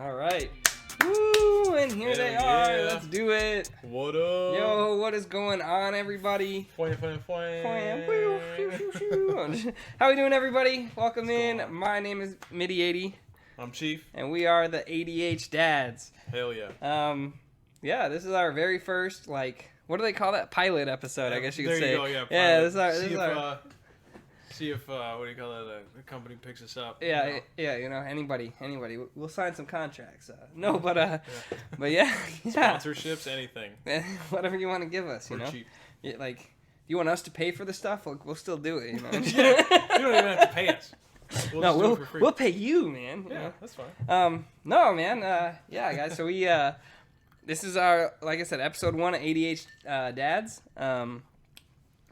All right. Woo! And here they are. Yeah. Let's do it. What up? Yo, what is going on, everybody? How we doing, everybody? Welcome in. My name is ADHD, I'm Chief. and we are the ADHDads. Hell yeah. Yeah, this is our very first, like, what do they call that? Pilot episode, I guess you could say. There you go, Yeah, pilot. See if what do you call that? The company picks us up. Yeah, you know, anybody. We'll sign some contracts. But yeah. Sponsorships, anything. Whatever you want to give us, you We're know. cheap. Yeah, like, you want us to pay for the stuff? Like, we'll still do it, you know. Yeah, you don't even have to pay us. We'll pay you, man. You Yeah, know? that's fine. No, man. Yeah, guys. So we this is our, like I said, episode 1 of ADHDads.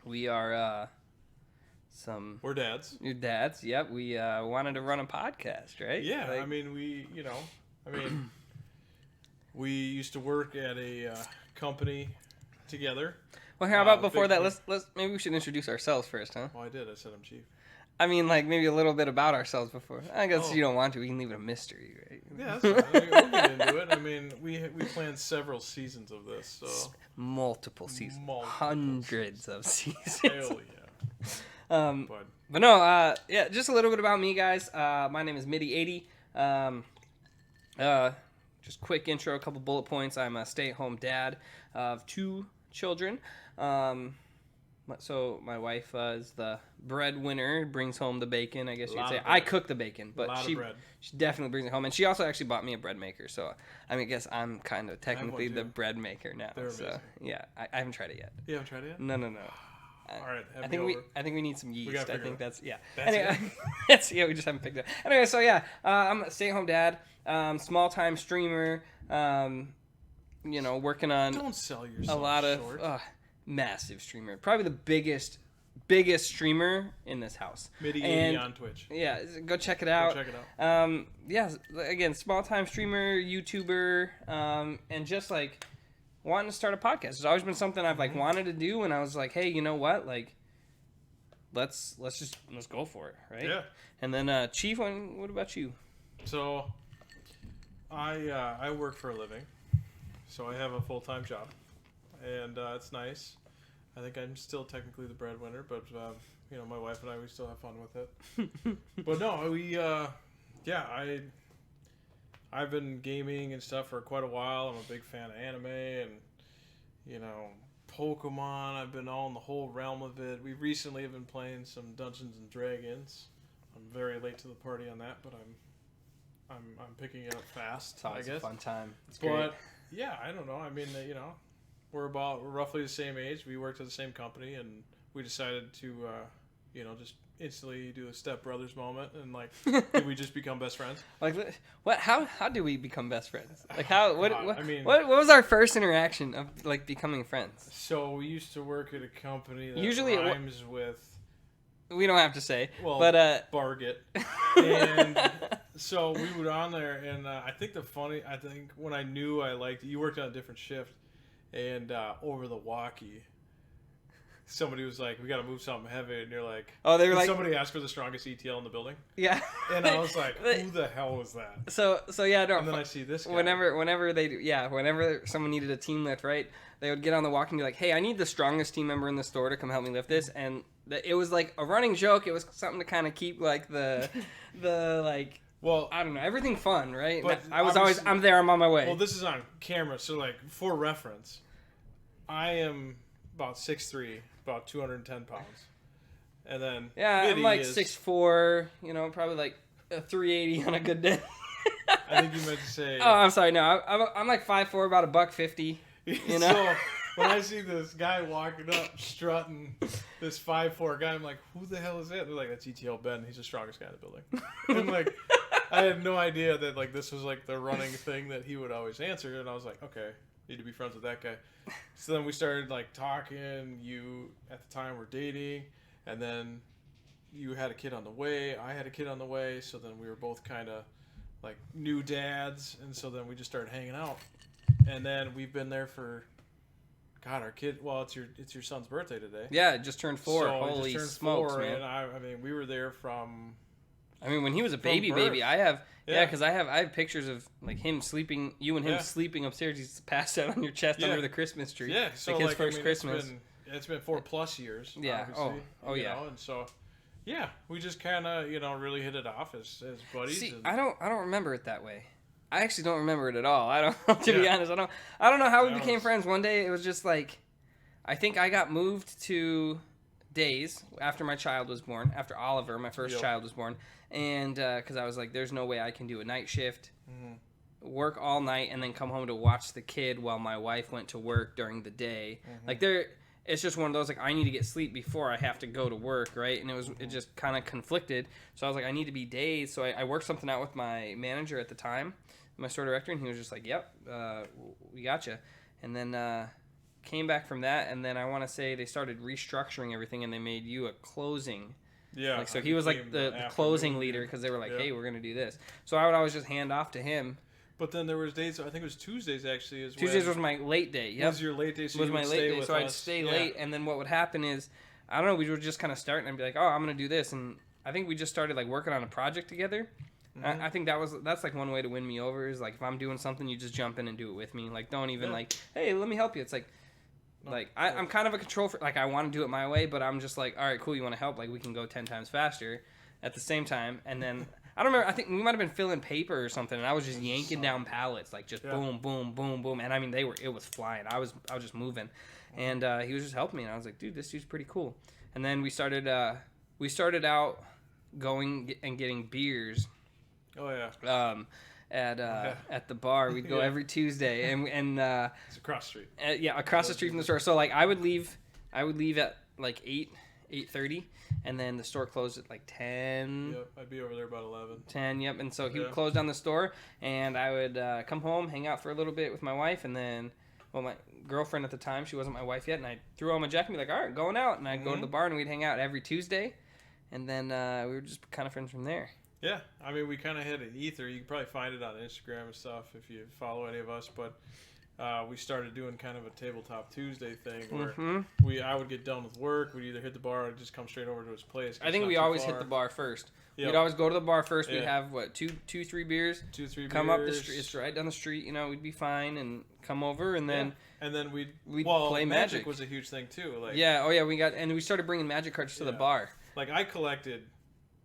We are We're dads. Your dads. Yep. We wanted to run a podcast, right? Yeah, like, I mean, we used to work at a company together. Well, how about before that? Let's maybe we should introduce ourselves first, huh? Oh, I did. I said I'm Chief. I mean, like, maybe a little bit about ourselves before. I guess you don't want to. We can leave it a mystery, right? Yeah, that's fine. We'll get into it. I mean, we planned several seasons of this, so multiple seasons, hundreds of seasons. Hell yeah. But no, yeah, just a little bit about me, guys. My name is ADHD. Just quick intro, a couple bullet points. I'm a stay-at-home dad of 2 children. So my wife is the breadwinner, brings home the bacon, I guess you could say. I cook the bacon, but she definitely brings it home. And she also actually bought me a bread maker. So, I mean, I guess I'm kind of technically the bread maker now. So, yeah, I haven't tried it yet. You haven't tried it yet? No. All right, I think we need some yeast. I think that's That's anyway, we just haven't picked it up. Anyway, so yeah, I'm a stay-at-home dad, small-time streamer, you know, working on Don't sell yourself a lot short. of massive streamer, probably the biggest streamer in this house. ADHD on Twitch. Yeah, go check it out. Yeah, again, small-time streamer, YouTuber, and just like wanting to start a podcast. It's always been something I've like wanted to do, and I was like, hey, you know what? Like, let's go for it, right? Yeah. And then Chief, what about you? So, I work for a living, so I have a full-time job, and it's nice. I think I'm still technically the breadwinner, but you know, my wife and we still have fun with it. But no, I've been gaming and stuff for quite a while. I'm a big fan of anime and, you know, Pokemon. I've been all in the whole realm of it. We recently have been playing some Dungeons and Dragons. I'm very late to the party on that, but I'm picking it up fast. It's always I guess. A fun time. It's but great. yeah, I don't know. I mean, you know, we're roughly the same age. We worked at the same company, and we decided to, you know, just instantly do a Step Brothers moment, and like, did we just become best friends? Like, what? How do we become best friends? Like, how? What? I mean, what was our first interaction of like becoming friends? So we used to work at a company that Usually rhymes with. We don't have to say. Well, but Barget. And so we were on there, and I think when I knew I liked it, you worked on a different shift, and over the walkie, somebody was like, "We got to move something heavy," and you're like, "Oh, they were like." Somebody asked for the strongest ETL in the building. Yeah. And I was like, "Who the hell was that?" So yeah, no. And then I see this guy. Whenever they do, whenever someone needed a team lift, right? They would get on the walk and be like, "Hey, I need the strongest team member in the store to come help me lift this," and it was like a running joke. It was something to kind of keep like the like. Well, I don't know, everything fun, right? But I was always, I'm there, I'm on my way. Well, this is on camera, so like for reference, I am about 6'3", about 210 pounds, and then I'm like 6'4", you know, probably like a 380 on a good day. I think you meant to say. Oh, I'm sorry. No, I'm like 5'4", about $150. You know. So when I see this guy walking up, strutting, this 5'4" guy, I'm like, who the hell is that? They're like, that's ETL Ben. He's the strongest guy in the building. And like, I had no idea that like this was like the running thing that he would always answer, and I was like, okay, need to be friends with that guy. So then we started like talking. You at the time were dating, and then you had a kid on the way. I had a kid on the way. So then we were both kind of like new dads, and so then we just started hanging out. And then we've been there for, God, our kid. Well, it's your son's birthday today. Yeah, it just turned 4. So Holy just turned smokes, 4, man! And I mean, we were there from I mean, when he was a baby, I have because I have pictures of like him sleeping, you and him sleeping upstairs. He's passed out on your chest under the Christmas tree. Yeah, so like his first Christmas. It's been 4+ years. Yeah. Obviously, you know, and so yeah, we just kind of really hit it off as buddies. See, I don't remember it that way. I actually don't remember it at all. I don't to be honest. I don't know how we became friends. One day it was just like, I think I got moved to days after my child was born, after Oliver, my first child was born, and because I was like, there's no way I can do a night shift, work all night, and then come home to watch the kid while my wife went to work during the day. Like it's just one of those, like, I need to get sleep before I have to go to work, right? And it just kind of conflicted. So I was like, I need to be days. So I worked something out with my manager at the time, my store director, and he was just like, yep, we got you. And then came back from that, and then I want to say they started restructuring everything, and they made you a closing. Yeah. Like, so he was like the closing leader, because they were like, hey, we're going to do this. So I would always just hand off to him. But then there was days, I think it was Tuesdays actually. Tuesdays was my late day. Yep. Was your late day? So was my late day. So I'd stay late, and then what would happen is, I don't know, we would just kind of start, and I'd be like, oh, I'm going to do this. And I think we just started like working on a project together. I think that's like one way to win me over, is like, if I'm doing something, you just jump in and do it with me. Like, don't even like, hey, let me help you. It's like, I'm kind of a control freak. Like, I want to do it my way, but I'm just like, all right, cool, you want to help? Like, we can go 10 times faster at the same time. And then, I don't remember, I think we might have been filling paper or something, and I was just yanking down pallets, like, just boom, boom, boom, boom. And I mean, it was flying. I was just moving. And he was just helping me, and I was like, dude, this dude's pretty cool. And then we started out going and getting beers. Oh, yeah. At the bar. We'd go every Tuesday, and it's across the street. Across the street from the store. So like I would leave at like 8:30, and then the store closed at like 10. Yep, I'd be over there about 11. 10, yep. And so he would close down the store, and I would come home, hang out for a little bit with my wife, and then, well, my girlfriend at the time, she wasn't my wife yet, and I'd throw on my jacket and be like, all right, going out, and I'd go to the bar, and we'd hang out every Tuesday, and then we were just kind of friends from there. Yeah, I mean, we kind of hit an ether. You can probably find it on Instagram and stuff if you follow any of us, but we started doing kind of a Tabletop Tuesday thing where I would get done with work, we'd either hit the bar or just come straight over to his place. I think we always hit the bar first. Yep. We'd always go to the bar first. We'd have, two, 3 beers. 2, 3 come beers. Up the street. It's right down the street. We'd be fine and come over, and then we'd play Magic was a huge thing too. Like, we started bringing Magic cards to the bar. Like, I collected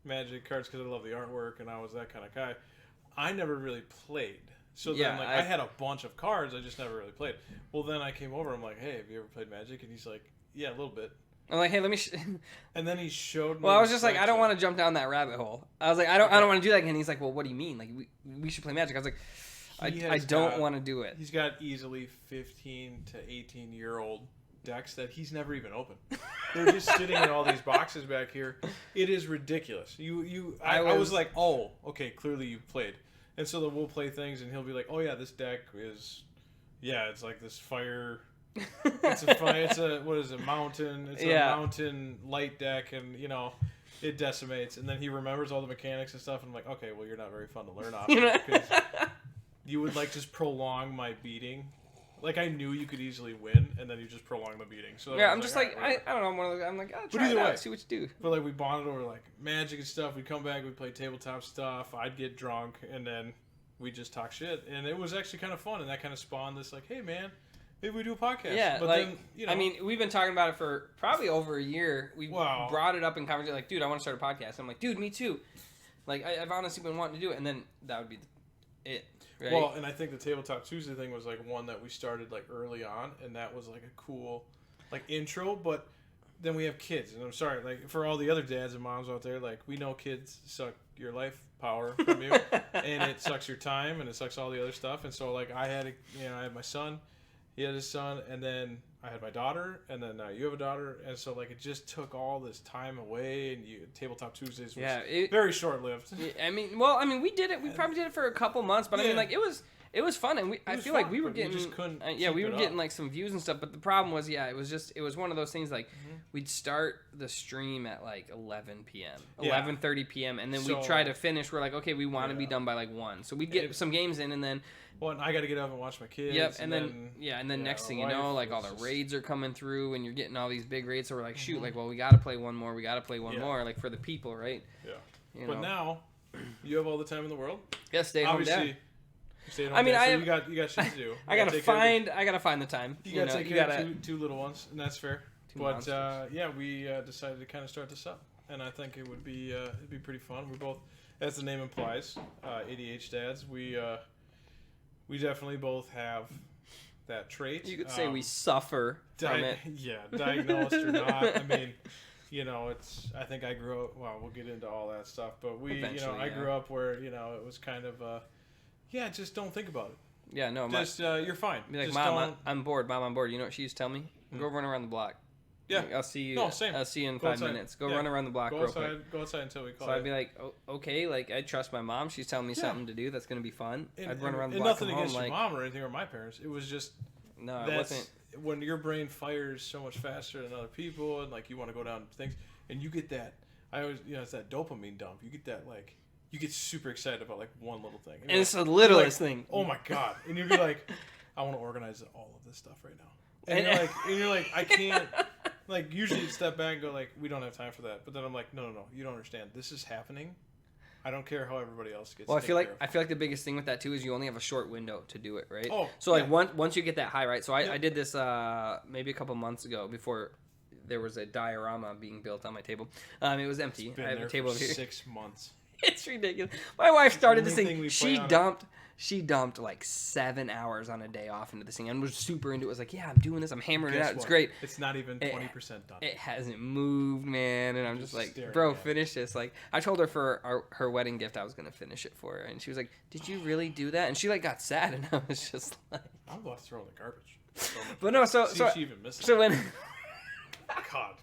Magic cards because I love the artwork and I was that kind of guy. I never really played. So then, I had a bunch of cards, I just never really played. Well, then I came over, I'm like, hey, have you ever played Magic? And he's like, yeah, a little bit. I'm like, hey, let me... and then he showed me... Well, I was just like, I don't want to jump down that rabbit hole. I was like, I don't want to do that. And he's like, well, what do you mean? Like, we should play Magic. I was like, I don't want to do it. He's got easily 15 to 18-year-old decks that he's never even opened. They're just sitting in all these boxes back here. It is ridiculous. I was like, oh, okay, clearly you've played. And so then we'll play things, and he'll be like, oh yeah, this deck is, it's like this fire. It's a what is it? Mountain. It's a mountain light deck, and it decimates. And then he remembers all the mechanics and stuff. And I'm like, okay, well, you're not very fun to learn off of because you would like just prolong my beating. Like, I knew you could easily win, and then you just prolong the beating. So I'm just like, I don't know. I'm one of those. I'm like, try it out, see what you do. But like, we bonded over like Magic and stuff. We'd come back, we'd play tabletop stuff. I'd get drunk, and then we'd just talk shit. And it was actually kind of fun, and that kind of spawned this like, hey man, maybe we do a podcast. Yeah, but like, then, I mean, we've been talking about it for probably over a year. We brought it up in conversation, like, dude, I want to start a podcast. I'm like, dude, me too. Like, I've honestly been wanting to do it, and then that would be it. Right? Well, and I think the Tabletop Tuesday thing was like one that we started like early on, and that was like a cool like intro. But then we have kids, and I'm sorry, like for all the other dads and moms out there, like we know kids suck your life power from you, and it sucks your time, and it sucks all the other stuff. And so like I had my son, he had his son, and then I had my daughter, and then now you have a daughter, and so like it just took all this time away, and Tabletop Tuesdays was very short lived. I mean, we did it. We probably did it for a couple months, but I mean, like it was fun, and I feel like we were getting we were getting like some views and stuff. But the problem was, it was one of those things like we'd start the stream at like 11 p.m., 11:30 p.m., and then we'd try to finish. We're like, okay, we want to be done by like 1, so we'd get some games in, and then. Well, and I got to get up and watch my kids. Yep, and then next thing you know, like all the raids are coming through, and you're getting all these big raids. So we're like, shoot, like, well, we got to play one more. We got to play one more, like for the people, right? Yeah. You But know. now, you have all the time in the world. Yeah, stay home Obviously, dad. you stay at home. I mean, dad, so I you got shit to do. I gotta find the time. You gotta take you care gotta of two little ones, and that's fair. Two But monsters. yeah, we decided to kind of start this up, and I think it would be it'd be pretty fun. We both, as the name implies, ADHDads. We definitely both have that trait. You could say we suffer from it. Yeah, diagnosed or not. I mean, you know, I think I grew up. Well, we'll get into all that stuff, but I grew up where it was kind of just don't think about it. Yeah, no, You're fine. be like, Just Mom, I'm bored. Mom, I'm bored. You know what she used to tell me? Go run around the block. Yeah. I'll see you. No, same. I'll see you in Go 5 outside. minutes. Go Yeah. run around the block real quick. Go outside until we call. So I'd be like, okay, like I trust my mom. She's telling me something to do that's gonna be fun. I'd run around the and block. nothing Come against home, your like, mom or anything or my parents. It was just no, it wasn't. when your brain fires so much faster than other people, and like you want to go down things, and you get that. I always, it's that dopamine dump. You get that like. You get super excited about like one little thing. And it's the littlest like, thing. Oh my god! And you'd be like, I want to organize all of this stuff right now. And you're like, I can't. Like usually, you step back and go like, we don't have time for that. But then I'm like, no, you don't understand. This is happening. I don't care how everybody else gets. Well, I feel like the biggest thing with that too is you only have a short window to do it, right? Oh, so like once you get that high, right? So I did this maybe a couple months ago before there was a diorama being built on my table. It was empty. I have a table over here. 6 months. It's ridiculous. My wife started this Only thing. thing She dumped like 7 hours on a day off into this thing and was super into it. Was like, yeah, I'm doing this. I'm hammering it out. It's great. It's not even 20% done. It hasn't moved, man. And I'm just like, staring bro, at it. finish this. Like, I told her for her wedding gift, I was gonna finish it for her, and she was like, "Did you really do that?" And she like got sad, and I was just like, I'm about to throw in the garbage. But no, so See if she even misses so when. God.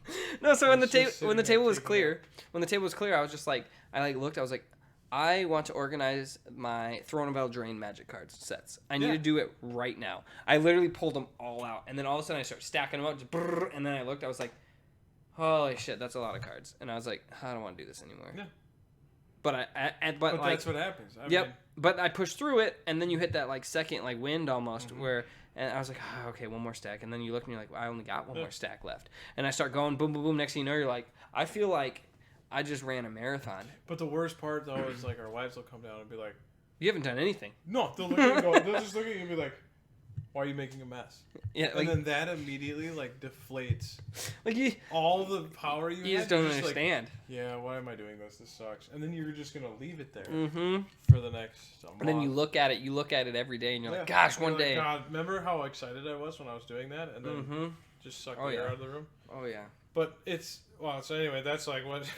No, so when the It's just when the sitting table there was taking clear, I was just like, I like looked, I was like, I want to organize my Throne of Eldraine Magic cards sets. I need to do it right now. I literally pulled them all out, and then all of a sudden I started stacking them up, just brrr, and then I looked, I was like, holy shit, that's a lot of cards, and I was like, I don't want to do this anymore. Yeah. But But like, that's what happens. I yep. mean, But I pushed through it, and then you hit that like second like wind almost where. And I was like, oh, okay, one more stack. And then you look and you're like, I only got one more stack left. And I start going, boom, boom, boom. Next thing you know, you're like, I feel like I just ran a marathon. But the worst part, though, is like our wives will come down and be like, You haven't done anything. no, they'll look at you and go, they'll just look at you and be like, why are you making a mess? Yeah, like, And then that immediately like deflates like you all the power you just had. don't You're like, understand. yeah, why am I doing this? This sucks. And then you're just gonna leave it there Mm-hmm. for the next month. And then you look at it every day, and you're like, gosh, You're one like, day. God, remember how excited I was when I was doing that, and then just sucked the air out of the room. Oh yeah. But it's so anyway, that's like what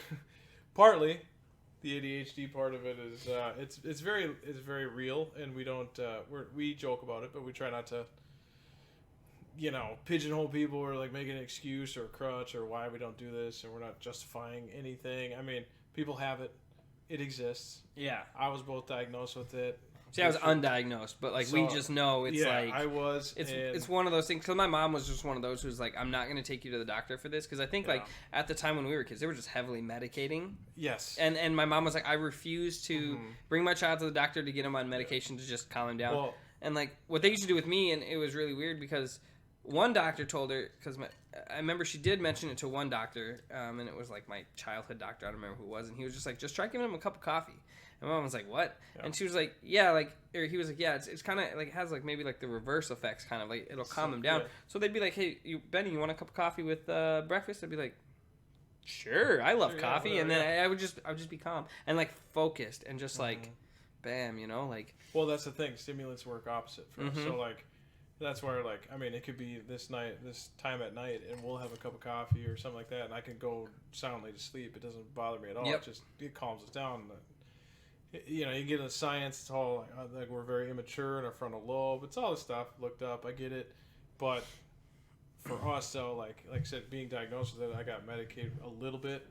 partly the ADHD part of it is. It's very real, and we don't we joke about it, but we try not to. Pigeonhole people or like make an excuse or a crutch or why we don't do this, and we're not justifying anything. I mean, people have it. It exists. Yeah. I was both diagnosed with it. See, I was undiagnosed, but like we So, just know it's like I was. it's one of those things. Because my mom was just one of those who's like, I'm not going to take you to the doctor for this, because I think like at the time when we were kids, they were just heavily medicating. Yes. And my mom was like, I refuse to bring my child to the doctor to get him on medication to just calm him down. Well, and like what they used to do with me, and it was really weird because one doctor told her, because I remember she did mention it to one doctor, and it was like my childhood doctor. I don't remember who it was, and he was just like, just try giving him a cup of coffee. And my mom was like, what? Yeah. And she was like, yeah, like, or he was like, yeah, it's kind of like, it has like maybe like the reverse effects, kind of like it'll calm him down. Yeah. So they'd be like, hey, Benny, you want a cup of coffee with breakfast? I'd be like, sure, I love coffee. Yeah, and then I would just be calm and like focused and just like, bam, like. Well, that's the thing. Stimulants work opposite for us. So like, that's where like, I mean, it could be this time at night, and we'll have a cup of coffee or something like that, and I can go soundly to sleep. It doesn't bother me at all. Yep. It calms us down. You get into science, it's all like we're very immature in our frontal lobe. It's all this stuff. Looked up, I get it, but for us though, like I said, being diagnosed with it, I got medicated a little bit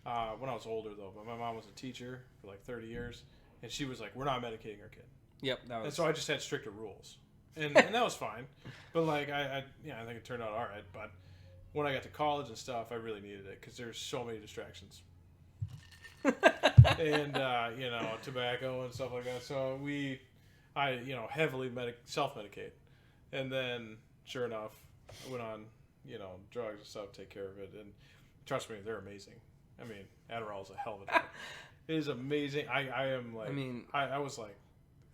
when I was older though. But my mom was a teacher for like 30 years, and she was like, "We're not medicating our kid." Yep, and so I just had stricter rules, and that was fine. But like I think it turned out all right. But when I got to college and stuff, I really needed it because there's so many distractions. And tobacco and stuff like that. So I heavily self-medicate, and then sure enough, I went on drugs and stuff to take care of it. And trust me, they're amazing. I mean, Adderall is a hell of a drug. It is amazing. I am like. I mean, I was like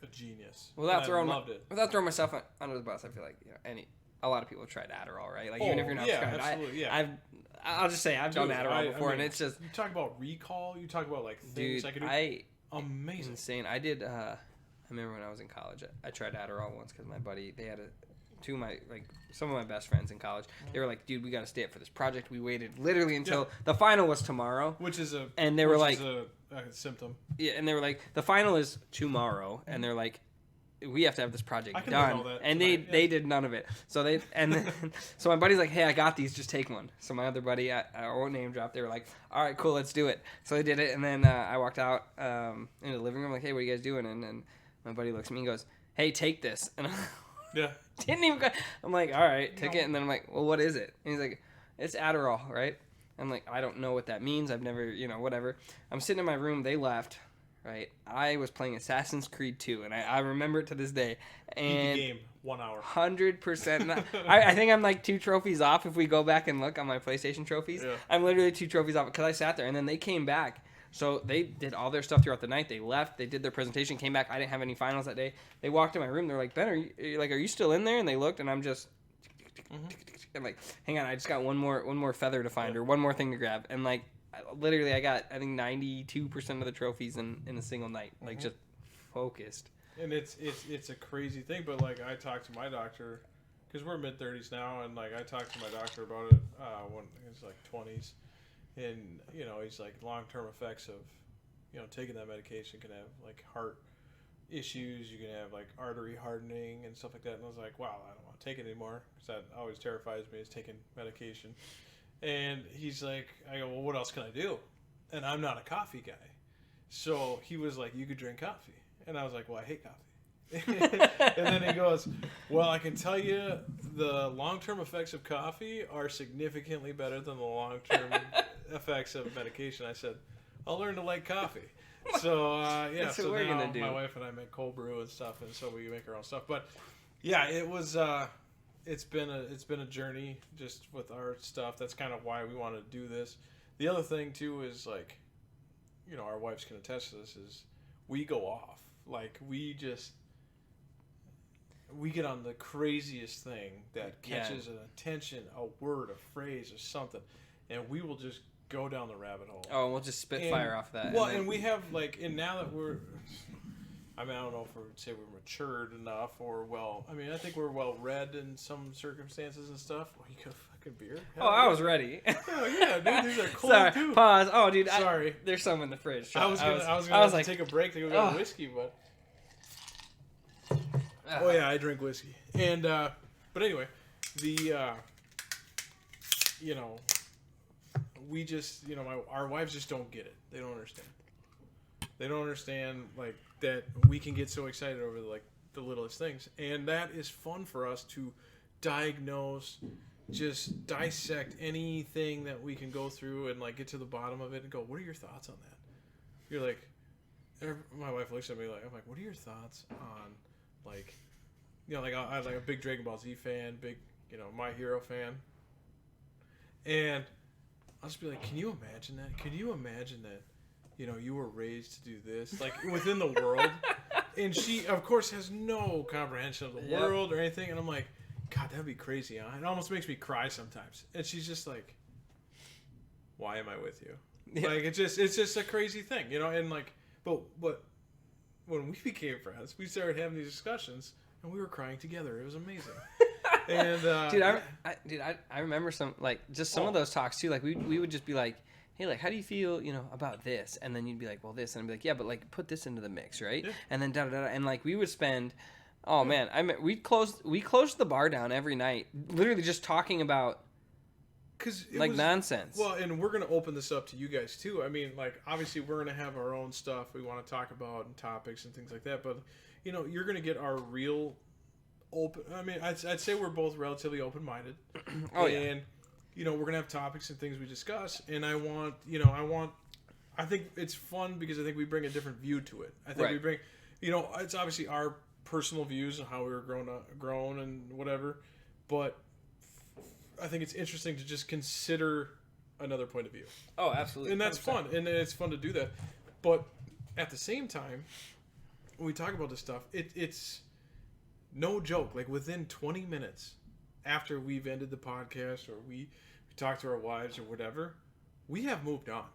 a genius. Without throwing loved myself under the bus, I feel like a lot of people have tried Adderall, right? Like it. even if you're not prescribed, absolutely, I'll just say I've done Adderall before, and it's just you talk about recall. You talk about like things I could do. Amazing, insane. I did. I remember when I was in college, I tried Adderall once because my buddy, they had some of my best friends in college. They were like, "Dude, we got to stay up for this project." We waited literally until the final was tomorrow, which is a symptom. Yeah, and they were like, "The final is tomorrow," and they're like, we have to have this project done, and they did none of it. So so my buddy's like, hey, I got these, just take one. So my other buddy, I won't name drop, they were like, all right, cool, let's do it. So they did it, and then I walked out into the living room like, hey, what are you guys doing? And then my buddy looks at me and goes, hey, take this. And didn't even go. I'm like, all right, take it. And then I'm like, well, what is it? And he's like, it's Adderall, right? I'm like, I don't know what that means. I've never, whatever. I'm sitting in my room. They left. Right, I was playing Assassin's Creed 2, and I remember it to this day. And beat the game 1 hour. 100%. I think I'm like 2 trophies off if we go back and look on my PlayStation trophies. Yeah. I'm literally 2 trophies off because I sat there, and then they came back. So they did all their stuff throughout the night. They left. They did their presentation, came back. I didn't have any finals that day. They walked in my room. They're like, Ben, are you still in there? And they looked, and I'm just... I'm like, hang on, I just got one more feather to find or one more thing to grab. And like... Literally, I got, I think, 92% of the trophies in a single night. Like, just focused. And it's a crazy thing, but, like, I talked to my doctor, because we're mid-30s now, and, like, I talked to my doctor about it when he was, like, 20s. And, he's like, long-term effects of, taking that medication can have, like, heart issues. You can have, like, artery hardening and stuff like that. And I was like, wow, I don't want to take it anymore, because that always terrifies me, is taking medication. And he's like, I go, well, what else can I do? And I'm not a coffee guy. So he was like, you could drink coffee. And I was like, well, I hate coffee. And then he goes, well, I can tell you the long-term effects of coffee are significantly better than the long-term effects of medication. I said, I'll learn to like coffee. So, That's so what we're now gonna do. My wife and I make cold brew and stuff, and so we make our own stuff. But, yeah, it was... It's been a journey just with our stuff. That's kind of why we want to do this. The other thing too is like, our wives can attest to this, is we go off. Like we get on the craziest thing that catches an attention, a word, a phrase, or something, and we will just go down the rabbit hole. Oh, and we'll just spit fire off that. Well, and we have like, and now that we're... I don't know if we would say we're matured enough or I think we're well read in some circumstances and stuff. Oh, you got a fucking beer? I was ready. Oh yeah, dude, these are cold Sorry, too. Pause. Oh, dude, sorry. There's some in the fridge. I was gonna take a break to go get whiskey, but I drink whiskey. And but anyway, we just our wives just don't get it. They don't understand. They don't understand like that we can get so excited over like the littlest things, and that is fun for us to diagnose, just dissect anything that we can go through and like get to the bottom of it and go, what are your thoughts on that? You're like, my wife looks at me like, I'm like, what are your thoughts on like, like I'm like a big Dragon Ball Z fan, big My Hero fan, and I'll just be like, can you imagine that? Can you imagine that? You were raised to do this, like, within the world. And she, of course, has no comprehension of the world or anything. And I'm like, God, that'd be crazy, huh? It almost makes me cry sometimes. And she's just like, why am I with you? Yeah. Like, it's just a crazy thing, And, like, but when we became friends, we started having these discussions, and we were crying together. It was amazing. And, I remember some, like, just some of those talks, too. Like, we would just be like, hey, like, how do you feel, about this? And then you'd be like, well, this. And I'd be like, yeah, but, like, put this into the mix, right? Yeah. And then da-da-da. And, like, we would spend, we closed the bar down every night, literally just talking about, nonsense. Well, and we're going to open this up to you guys, too. I mean, like, obviously, we're going to have our own stuff we want to talk about and topics and things like that. But, you're going to get our real open... I mean, I'd say we're both relatively open-minded. And... we're going to have topics and things we discuss, and I think it's fun because I think we bring a different view to it. I think we bring, it's obviously our personal views and how we were grown and whatever, but I think it's interesting to just consider another point of view. Oh, absolutely. And that's 100%. Fun, and it's fun to do that. But at the same time, when we talk about this stuff, it's no joke. Like within 20 minutes after we've ended the podcast or we talked to our wives or whatever, we have moved on.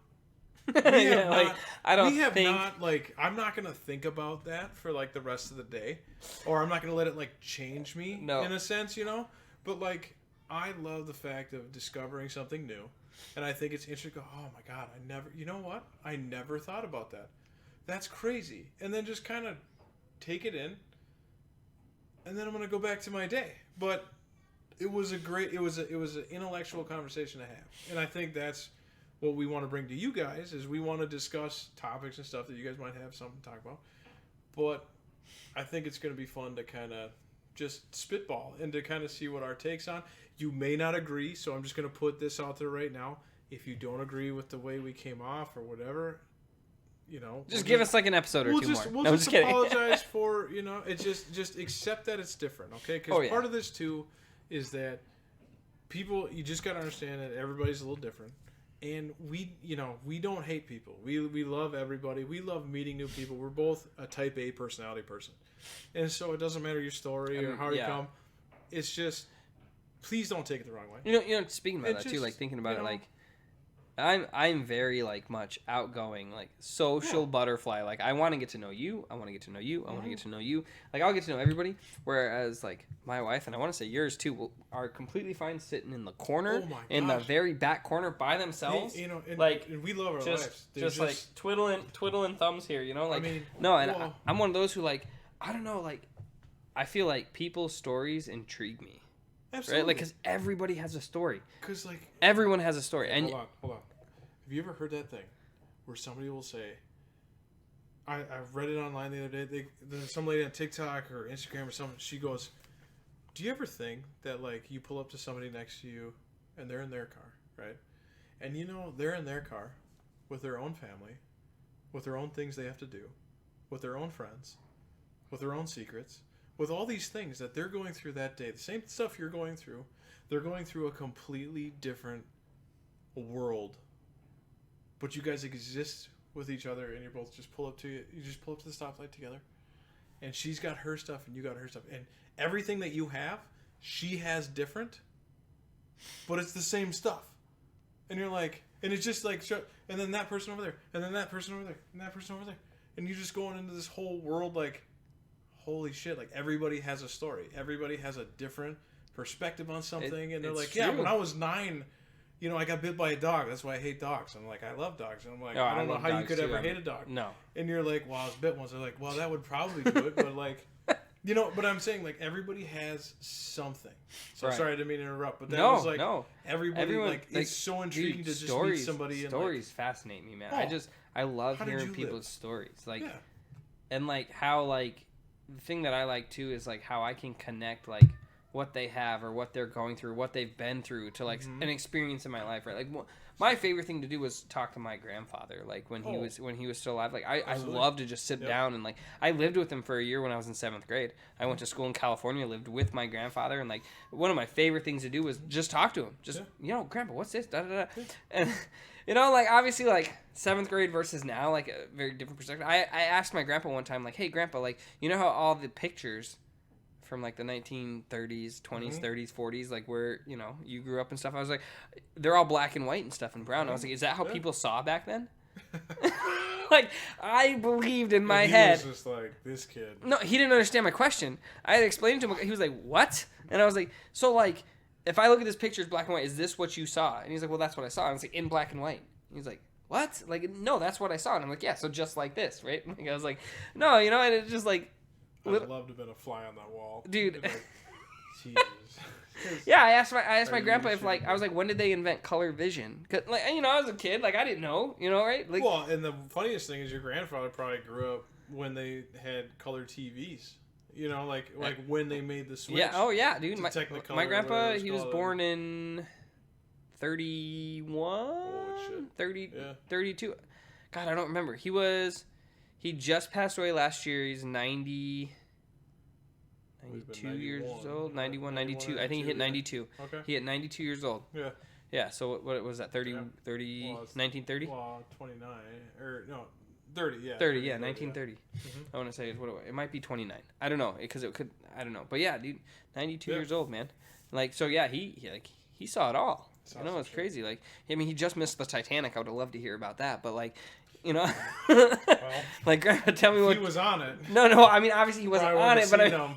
We have not, I don't we have think... not, like, I'm not going to think about that for, like, the rest of the day. Or I'm not going to let it, like, change me in a sense, you know? But, like, I love the fact of discovering something new. And I think it's interesting to go, oh, my God, you know what? I never thought about that. That's crazy. And then just kind of take it in. And then I'm going to go back to my day. But it was an intellectual conversation to have. And I think that's what we want to bring to you guys is we want to discuss topics and stuff that you guys might have something to talk about. But I think it's going to be fun to kind of just spitball and to kind of see what our takes on. You may not agree, so I'm just going to put this out there right now. If you don't agree with the way we came off or whatever, you know, just give us like an episode or two more. We'll just apologize for, you know, it's just accept that it's different, okay? Because part of this too is that people, you just got to understand that everybody's a little different. And we don't hate people. We love everybody. We love meeting new people. We're both a type A personality person. And so it doesn't matter your story or how you come. It's just, please don't take it the wrong way. You know, speaking about that too, like thinking about it, like, I'm very, like, much outgoing, like, social butterfly. Like, I want to get to know you. I want to get to know you. I want to get to know you. Like, I'll get to know everybody. Whereas, like, my wife, and I want to say yours, too, are completely fine sitting in the corner, in the very back corner by themselves. Hey, you know, and we love our lives. Just, like, twiddling thumbs here, you know? Like, I'm one of those who, like, I don't know, like, I feel like people's stories intrigue me. Absolutely. Right? Like, because everybody has a story. Because, like... Everyone has a story. And hold on. Have you ever heard that thing where somebody will say... I read it online the other day. There's some lady on TikTok or Instagram or something. She goes, do you ever think that, like, you pull up to somebody next to you and they're in their car, right? And, you know, they're in their car with their own family, with their own things they have to do, with their own friends, with their own secrets, with all these things that they're going through that day, the same stuff you're going through, they're going through a completely different world. But you guys exist with each other, and you both just pull up to the stoplight together. And she's got her stuff, and you got her stuff. And everything that you have, she has different, but it's the same stuff. And you're like, and it's just like, and then that person over there, and then that person over there, and that person over there. And you're just going into this whole world like, holy shit, like everybody has a story. Everybody has a different perspective on something. And they're like, true. Yeah, when I was 9, you know, I got bit by a dog. That's why I hate dogs. I'm like, I love dogs. And I'm like, I don't know how you could ever hate a dog. No. And you're like, well, I was bit once. They're like, well, that would probably do it. But like, you know, but I'm saying like everybody has something. So sorry I didn't mean to interrupt. But that was like, everyone, like, it's so intriguing to just meet somebody. Stories fascinate me, man. I love hearing people's stories. Like, and like how like, the thing that I like too is like how I can connect like what they have or what they're going through, what they've been through to like an experience in my life, right? Like my favorite thing to do was talk to my grandfather, like when he was still alive. Like I love to just sit down and like I lived with him for a year when I was in 7th grade. I went to school in California, lived with my grandfather, and like one of my favorite things to do was just talk to him. Just you know, Grandpa, what's this? Da, da, da. And you know, like obviously like 7th grade versus now, like a very different perspective. I asked my grandpa one time, like, hey grandpa, like you know how all the pictures from like the 1930s, 20s, 30s, 40s, like where, you know, you grew up and stuff. I was like, they're all black and white and stuff and brown. I was like, is that how people saw back then? Like, I believed in my head. He was just like, this kid. No, he didn't understand my question. I had explained to him. He was like, what? And I was like, so like, if I look at this picture, it's black and white. Is this what you saw? And he's like, well, that's what I saw. And I was like, in black and white. And he's like, what? Like, no, that's what I saw. And I'm like, yeah, so just like this, right? Like, I was like, no, you know, and it's just like, I'd love to have been a fly on that wall, dude. Like, Jesus. Yeah, I asked my grandpa if like I was like, when did they invent color vision? 'Cause, like, you know, I was a kid, like I didn't know, you know, right? Like, well, and the funniest thing is your grandfather probably grew up when they had color TVs. You know, like when they made the switch. Yeah. Oh yeah, dude. My grandpa, he was born in 31, 30, 32. God, I don't remember. He just passed away last year. He's 92 years old. 91, 92. I think he hit 92. Okay. He hit 92 years old. Yeah. Yeah, so what was that, 1930? Well, 29, or no, 30, yeah. 30, yeah, 1930. Mm-hmm. I want to say it might be 29. I don't know because it could. I don't know, but yeah, dude, 92 years old, man. Like so, yeah, he saw it all. You know, it's crazy. Like, I mean, he just missed the Titanic. I would have loved to hear about that, but like, you know, Well, like, Grandpa, tell me what he was on it. No, I mean, obviously he wasn't on it, but I. No,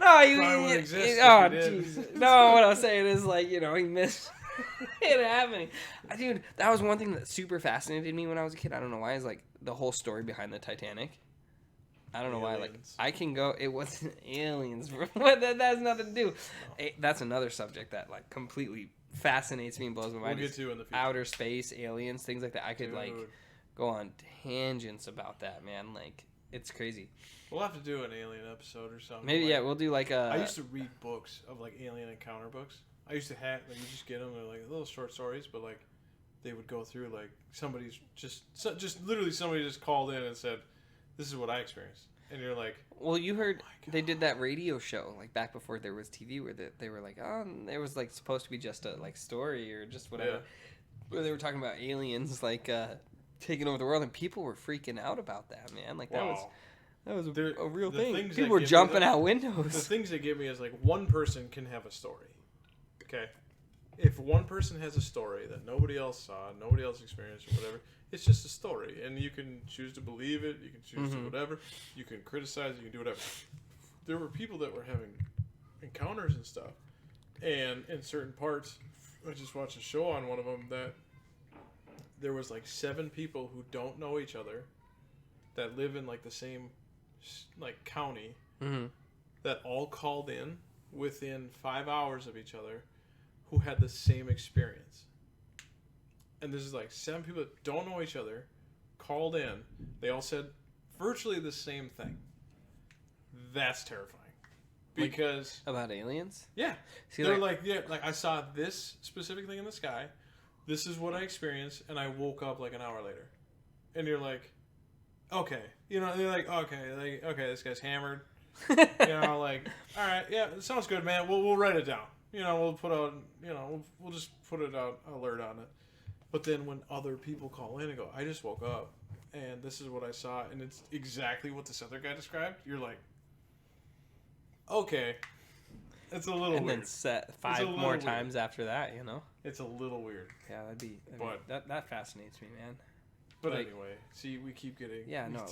jeez. No, what I was saying is like, you know, he missed it happening. Dude, that was one thing that super fascinated me when I was a kid. I don't know why. Is like the whole story behind the Titanic. I don't know why. Like, I can go. It wasn't aliens. What that has nothing to do. That's another subject that like completely fascinates me and blows my mind. We'll get to in the future. Outer space, aliens, things like that. I could like go on tangents about that, man. Like, it's crazy. We'll have to do an alien episode or something. Maybe, yeah, we'll do like a... I used to read books of like alien encounter books. I used to have, like, you just get them, they're like little short stories, but like they would go through like somebody's just literally somebody just called in and said, this is what I experienced. And you're like... Well, you heard they did that radio show like back before there was TV where they were like, oh, there was like supposed to be just a like story or just whatever. Yeah. Where they were talking about aliens like taking over the world and people were freaking out about that, man. Like that was... That was a real thing. People were jumping out windows. The things that get me is like one person can have a story. Okay? If one person has a story that nobody else saw, nobody else experienced or whatever, it's just a story. And you can choose to believe it. You can choose to whatever. You can criticize. You can do whatever. There were people that were having encounters and stuff. And in certain parts, I just watched a show on one of them that there was like 7 people who don't know each other that live in like the same... like county that all called in within 5 hours of each other who had the same experience. And this is like 7 people that don't know each other called in. They all said virtually the same thing. That's terrifying. Because... Like, about aliens? Yeah. See, they're like, I saw this specific thing in the sky. This is what I experienced. And I woke up like an hour later. And you're like... Okay, you know, they're like, okay, this guy's hammered. You know, like, all right, yeah, it sounds good, man. We'll write it down. You know, we'll put out, you know, we'll just put it out, alert on it. But then when other people call in and go, I just woke up, and this is what I saw, and it's exactly what this other guy described, you're like, okay, it's a little weird. And then set 5 more times after that, you know? It's a little weird. Yeah, that fascinates me, man. But like, anyway, see, we keep getting... Yeah, no,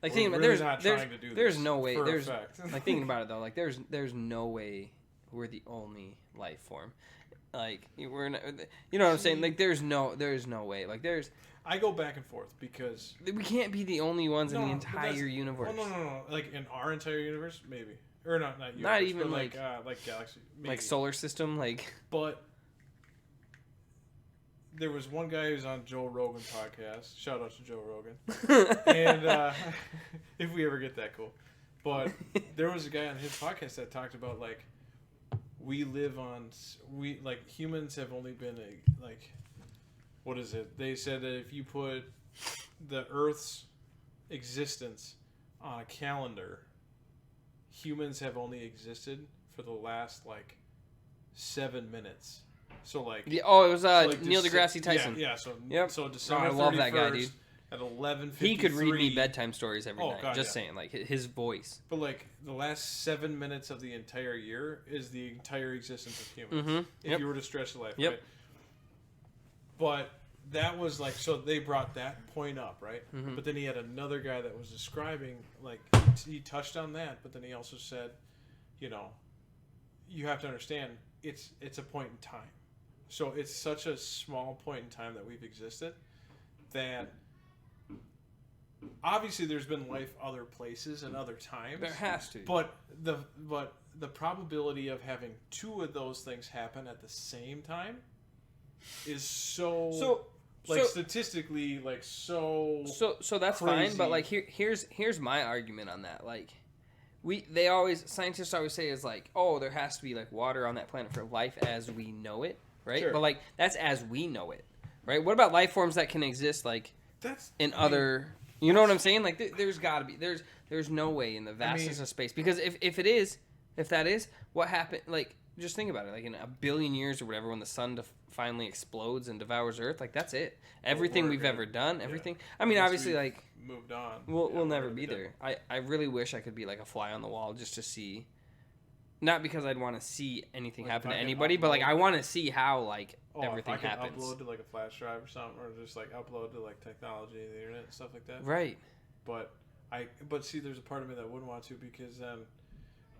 like thinking about there's no way, like thinking about it though, like there's no way we're the only life form. Like we're not, you know what I'm saying? Like there's no way. Like there's... I go back and forth because... We can't be the only ones in the entire universe. No. Like in our entire universe, maybe. Or not universe, not even like galaxy. Maybe. Like solar system, like... But... There was one guy who's on Joe Rogan podcast. Shout out to Joe Rogan. And if we ever get that cool. But there was a guy on his podcast that talked about like humans have only been what is it? They said that if you put the Earth's existence on a calendar, humans have only existed for the last 7 minutes. So like it was Neil deGrasse Tyson. Yeah. So yep. So December I love that guy, dude. At 11:53. He could read me bedtime stories every night. God, just saying, like his voice. But like the last 7 minutes of the entire year is the entire existence of humans. If you were to stretch the life, right? But that was like, so they brought that point up, right? But then he had another guy that was describing, like he touched on that, but then he also said, you know, you have to understand it's a point in time. So it's such a small point in time that we've existed that obviously there's been life other places and other times. There has to. But the probability of having 2 of those things happen at the same time is so statistically so that's crazy. Fine, but like here's my argument on that. Like scientists always say is like, oh, there has to be like water on that planet for life as we know it. Right, sure. But like that's as we know it, right? What about life forms that can exist like other? You know what I'm saying? Like there's got to be there's no way in the vastness of space because if that is what happened, like just think about it. Like in a billion years or whatever, when the sun finally explodes and devours Earth, like that's it. Everything we've ever done, everything. I mean, obviously, like moved on. We'll never be there. I really wish I could be like a fly on the wall just to see. Not because I'd want to see anything happen to anybody, but like I want to see how like everything happens. Upload to like a flash drive or something, or just like upload to like technology, the internet, and stuff like that. Right. But see, there's a part of me that wouldn't want to, because then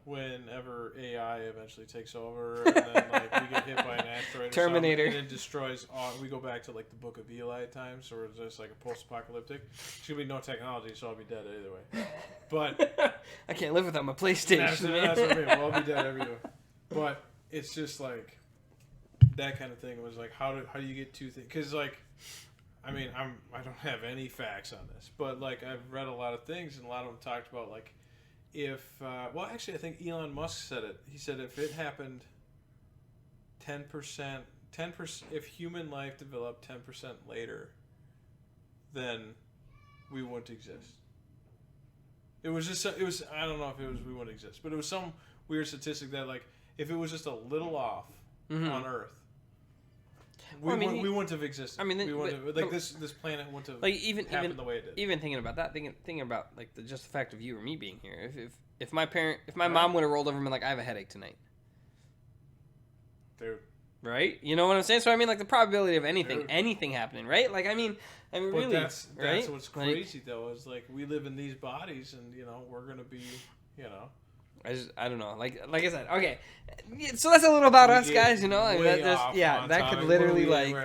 whenever AI eventually takes over, and then like we get hit by an asteroid, Terminator, or something, and it destroys all, we go back to like the Book of Eli times, or just like a post-apocalyptic. There's gonna be no technology, so I'll be dead either way. But I can't live without my PlayStation. That's what I mean. Well, I'll be dead every day. But it's just like that kind of thing. Was like, how do you get two things? Because like, I mean, I don't have any facts on this, but like I've read a lot of things, and a lot of them talked about like, if well, actually, I think Elon Musk said it. He said if it happened 10%, if human life developed 10% later, then we wouldn't exist. It was just, it was, I don't know if it was we wouldn't exist, but it was some weird statistic that like, if it was just a little off on Earth, we wouldn't have existed. I mean, we wouldn't have, like this planet wouldn't have like even the way it did. Even thinking about that, thinking about like just the fact of you or me being here. If my mom would have rolled over and been like, I have a headache tonight. Dude. Right? You know what I'm saying? So I mean, like the probability of anything happening, right? Like I mean but really, that's right? what's crazy though, is like we live in these bodies, and we're gonna be, I don't know. Like I said, okay. So that's a little about us, guys. Like that could literally like.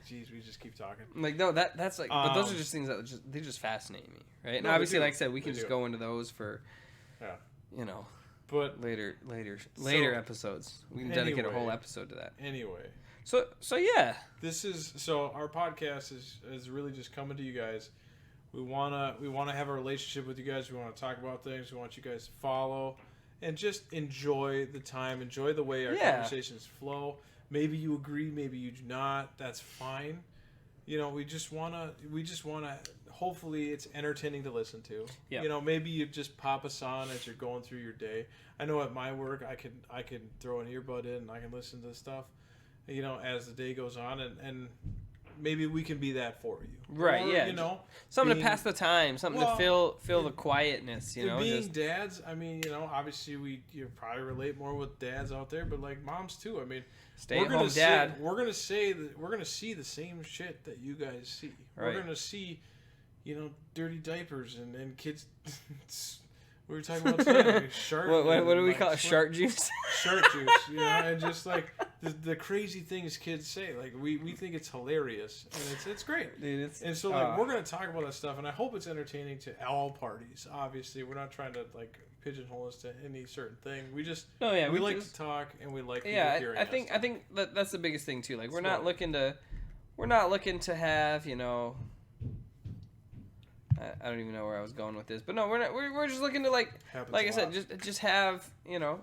Jeez, we just keep talking. Like no, that's like, but those are just things that they just fascinate me, right? And obviously, like I said, we can just go into those for, but later episodes. We can dedicate a whole episode to that. Anyway. So yeah. Our podcast is really just coming to you guys. We wanna have a relationship with you guys. We want to talk about things. We want you guys to follow and just enjoy the time. Enjoy the way our conversations flow. Maybe you agree, maybe you do not. That's fine. We just wanna. Hopefully, it's entertaining to listen to. Yeah. Maybe you just pop us on as you're going through your day. I know at my work, I can throw an earbud in and I can listen to stuff. As the day goes on, and maybe we can be that for you. Right, or, something to pass the time, something to fill the quietness, Being dads, I mean, obviously you probably relate more with dads out there, but like moms too. I mean, stay-at-home dad. We're gonna see the same shit that you guys see. Right. We're gonna see, dirty diapers and kids. We were talking about today, like shark. What do we call it? Shark juice. Shark juice, and just like the crazy things kids say, like we think it's hilarious, and it's great. Dude, and so like we're gonna talk about that stuff, and I hope it's entertaining to all parties. Obviously, we're not trying to like pigeonhole us to any certain thing. We just we like to talk, and we like people hearing us. I think that's the biggest thing too. Like we're not looking to have I don't even know where I was going with this, but no, we're not. We're just looking to like I said, just have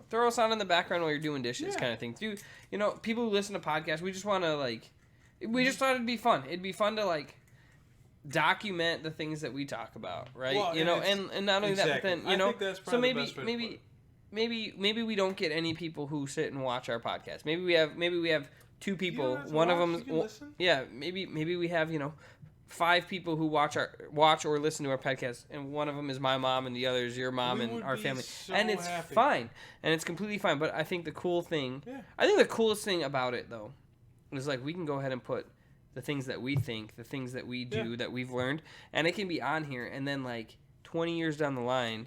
throw us on in the background while you're doing dishes, kind of thing. People who listen to podcasts, we just want to we just thought it'd be fun. It'd be fun to like document the things that we talk about, right? Well, and not only that, but then I think that's so maybe we don't get any people who sit and watch our podcast. Maybe we have two people. One of them, maybe we have 5 people who watch or listen to our podcast, and one of them is my mom, and the other is your mom and our family, and it's fine, and it's completely fine. But I think the coolest thing about it though, is like we can go ahead and put the things that we think, the things that we do, that we've learned, and it can be on here, and then like 20 years down the line,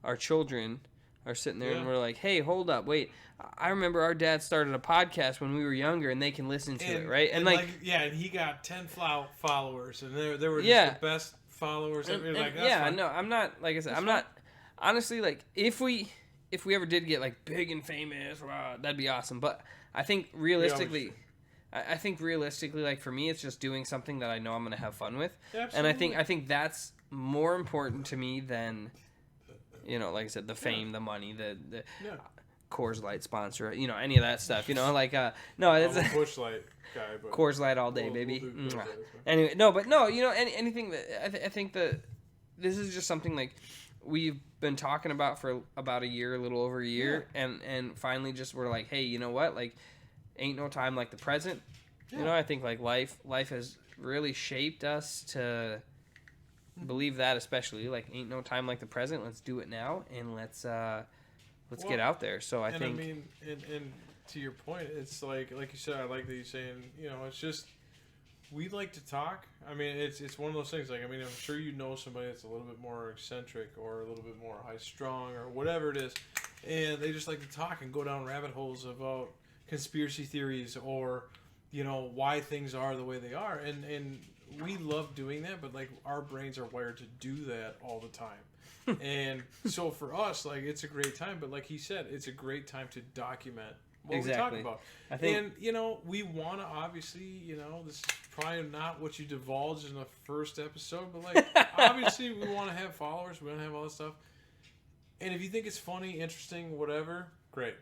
our children are sitting there and we're like, hey, hold up, wait. I remember our dad started a podcast when we were younger, and they can listen to it, right? And and he got 10 followers, and they were just the best followers. I'm not, like I said, I'm not, honestly, like, if we ever did get, like, big and famous, that'd be awesome. But I think realistically, like, for me, it's just doing something that I know I'm going to have fun with. Absolutely. And I think that's more important to me than, like I said, the fame, the money, the Coors Light sponsor, any of that stuff, no, it's a Busch Light guy, but Coors Light all day, baby. Anyway, anything that I think that this is just something like we've been talking about for about a year, a little over a year, and finally just we're like, hey, you know what? Like, ain't no time like the present. Yeah. You know, I think like life has really shaped us to believe that, especially like ain't no time like the present. Let's do it now, and let's get out there. So I think. I mean, and to your point, it's like you said. I like that you're saying. You know, it's just. We like to talk. I mean, it's one of those things. Like, I mean, I'm sure you know somebody that's a little bit more eccentric or a little bit more high strung or whatever it is, and they just like to talk and go down rabbit holes about conspiracy theories or, you know, why things are the way they are. And we love doing that, but like our brains are wired to do that all the time. And so for us, like, it's a great time. But like he said, it's a great time to document what we talk about. I think, and, you know, we want to obviously, you know, this is probably not what you divulged in the first episode, but like, obviously we want to have followers. We want to have all this stuff. And if you think it's funny, interesting, whatever, great.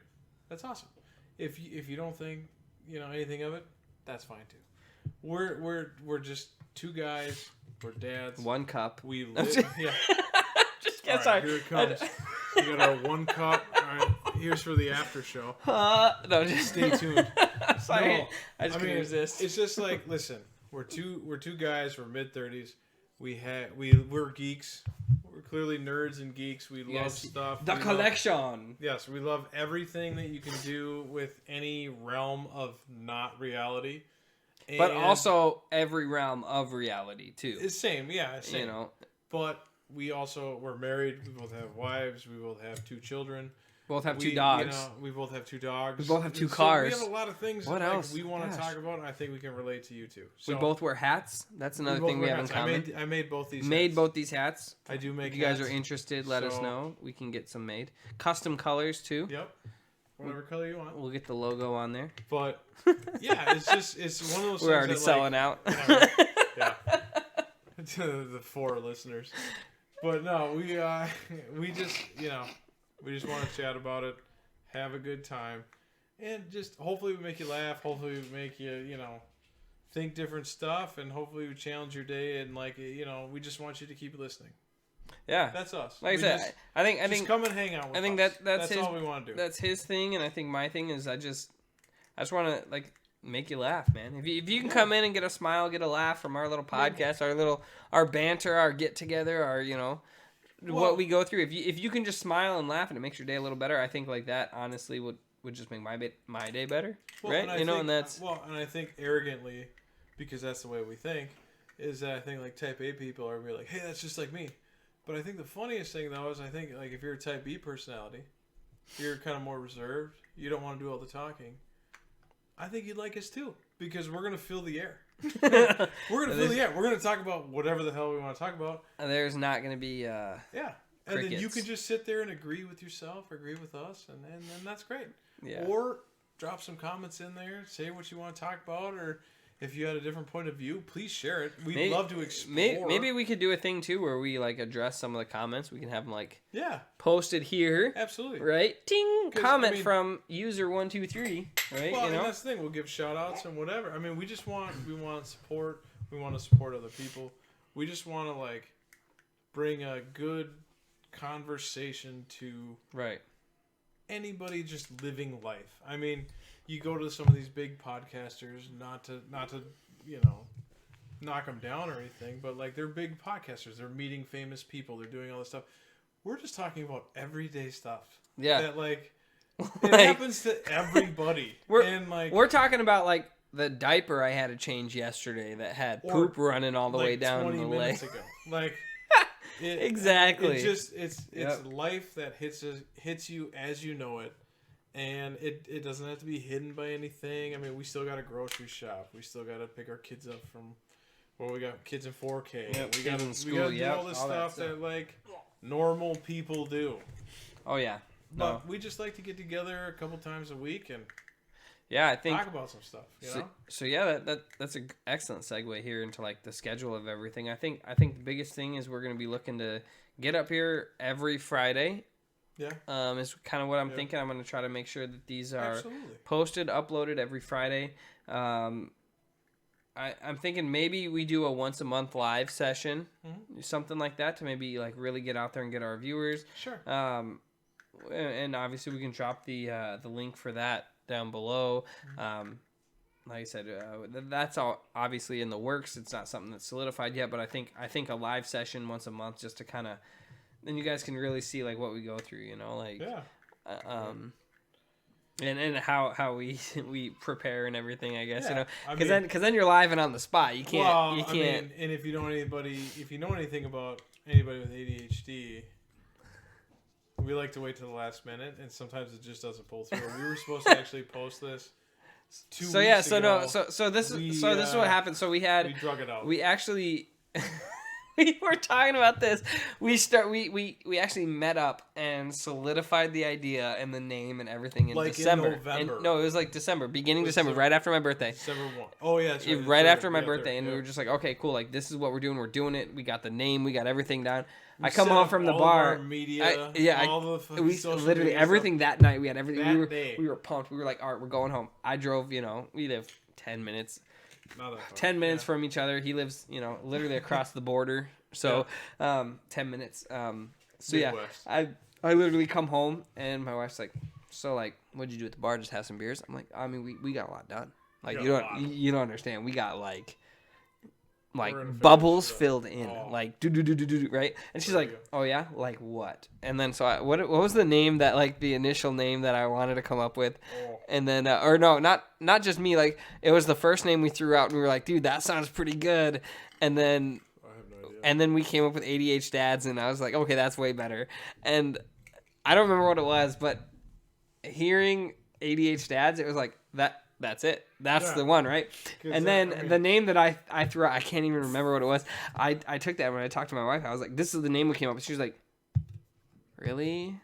That's awesome. If you don't think, you know, anything of it, that's fine too. We're just two guys. We're dads. One cup. We live. Yeah. Just get sorry. Here it comes. We got our one cup. All right. Here's for the after show. No, just stay tuned. Sorry, no, I just couldn't resist. It's just like, listen, we're two guys. We're mid-30s. We're geeks. We're clearly nerds and geeks. We love stuff. The collection. Yes, we love everything that you can do with any realm of not reality. And but also every realm of reality too. It's same, yeah, same. You know. But we're married. We both have wives. We both have two children. Both have two dogs. You know, we both have two dogs. We both have two cars. We have a lot of things what else? we want to talk about, and I think we can relate to you too. So, we both wear hats. That's another thing we have in common. I made both these. Both these hats. I do make. If you guys are interested, let us know. We can get some made. Custom colors too. Yep. Whatever color you want. We'll get the logo on there. But yeah, it's one of those. We're already selling out. Yeah. To the 4 listeners. But no, we just, you know, we just want to chat about it, have a good time, and just hopefully we make you laugh. Hopefully we make you, you know, think different stuff, and hopefully we challenge your day. And like, you know, we just want you to keep listening. Yeah, that's us. Like I said, I think just come and hang out with us. I think that's his, all we want to do. That's his thing, and I think my thing is I just want to like make you laugh, man. If you can come in and get a smile, get a laugh from our little podcast, our banter, our get together, our, you know, what we go through. If you can just smile and laugh and it makes your day a little better, I think like that honestly would just make my day better, right? And that's and I think arrogantly, because that's the way we think, is that I think like type A people are really like, hey, that's just like me. But I think the funniest thing though is I think like if you're a type B personality, you're kind of more reserved. You don't want to do all the talking. I think you'd like us too, because we're gonna fill the air. We're gonna fill the air. We're gonna talk about whatever the hell we want to talk about. There's not gonna be and crickets. then you can just sit there and agree with yourself, agree with us, and then that's great. Yeah. Or drop some comments in there, say what you want to talk about, or if you had a different point of view, please share it. We'd love to explore. Maybe we could do a thing too where we like address some of the comments. We can have them like posted here. Absolutely. Right? Ting! Comment from user 123. Right? Well, you know? And that's the thing. We'll give shout outs and whatever. I mean, we want support. We want to support other people. We just want to like bring a good conversation to anybody just living life. I mean, you go to some of these big podcasters, not to you know, knock them down or anything, but like they're big podcasters. They're meeting famous people. They're doing all this stuff. We're just talking about everyday stuff. Yeah. That like it happens to everybody. We're talking about like the diaper I had to change yesterday that had poop running all the way down 20 the minutes leg. ago. Like exactly. It's life that hits you as you know it. And it doesn't have to be hidden by anything. I mean, we still got to grocery shop. We still got to pick our kids up from, we got kids in 4K. Yep, we got to do all this stuff that like normal people do. Oh yeah. But we just like to get together a couple times a week and I think talk about some stuff. You know? So yeah, that's an excellent segue here into like the schedule of everything. I think the biggest thing is we're going to be looking to get up here every Friday. Yeah. Is kind of what I'm thinking. I'm going to try to make sure that these are posted, uploaded every Friday. I'm thinking maybe we do a once a month live session, something like that, to maybe like really get out there and get our viewers. Sure. And obviously we can drop the link for that down below. Like I said, that's all obviously in the works. It's not something that's solidified yet, but I think a live session once a month, just to kind of, then you guys can really see like what we go through, you know, like and how we prepare and everything, I guess, you know, because then you're live and on the spot. You can't. I mean, and if you know anything about anybody with ADHD, we like to wait till the last minute, and sometimes it just doesn't pull through. We were supposed to actually post this 2 weeks ago. So this is what happened. So we drug it out. We actually. We were talking about this. We actually met up and solidified the and the name and everything in December. In November. No, it was like December, beginning December, right after my birthday. December 1. Oh yeah, that's right. Right after my birthday, and we were just like, okay, cool. Like this is what we're doing. We're doing it. We got the name. We got everything down. I come home from the bar. Media, we literally everything stuff. That night. We had everything. We were pumped. We were like, all right, we're going home. I drove. You know, we live 10 minutes. 10 minutes from each other. He lives, you know, literally across the border. So, 10 minutes. So yeah, I literally come home and my wife's like, so like, what'd you do at the bar? Just have some beers? I'm like, I mean, we got a lot done. Like you don't understand. We got like bubbles filled in, like do right. And she's like, oh yeah, like what? And then so what was the name that like the initial name that I wanted to come up with? And then or no, not just me, like it was the first name we threw out and we were like, dude, that sounds pretty good. And then we came up with ADHDads, and I was like, okay, that's way better. And I don't remember what it was, but hearing ADHDads, it was like that's it. That's the one, right? And then the name that I threw out, I can't even remember what it was. I took that when I talked to my wife. I was like, this is the name we came up with. She was like, really?